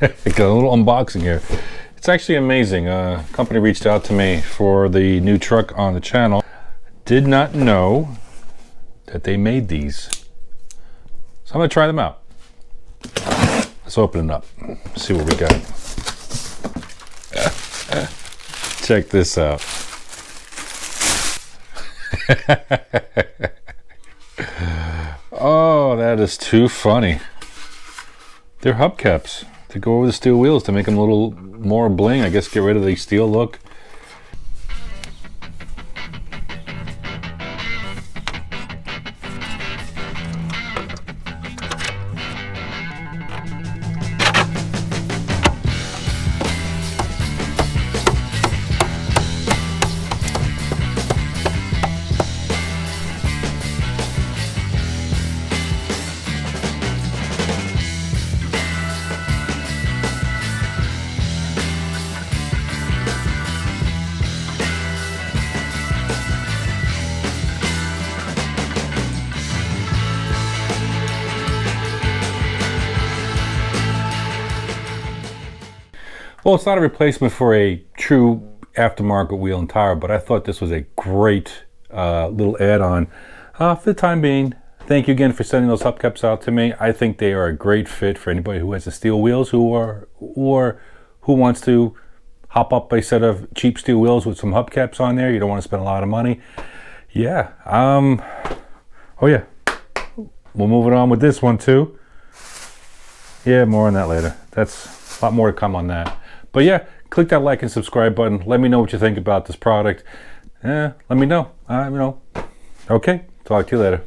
Got a little unboxing here. It's actually amazing. A company reached out to me for the new truck on the channel. Did not know that they made these. So I'm gonna try them out. Let's open it up. See what we got. Check this out. Oh, that is too funny. They're hubcaps to go over the steel wheels to make them a little more bling. I guess get rid of the steel look. Well, it's not a replacement for a true aftermarket wheel and tire, but I thought this was a great little add-on for the time being. Thank you again for sending those hubcaps out to me. I think they are a great fit for anybody who has the steel wheels or who wants to hop up a set of cheap steel wheels with some hubcaps on there. You don't want to spend a lot of money. Yeah. Oh yeah. We'll move it on with this one too. Yeah, more on that later. That's a lot more to come on that. But yeah, click that like and subscribe button. Let me know what you think about this product. Let me know. Okay, talk to you later.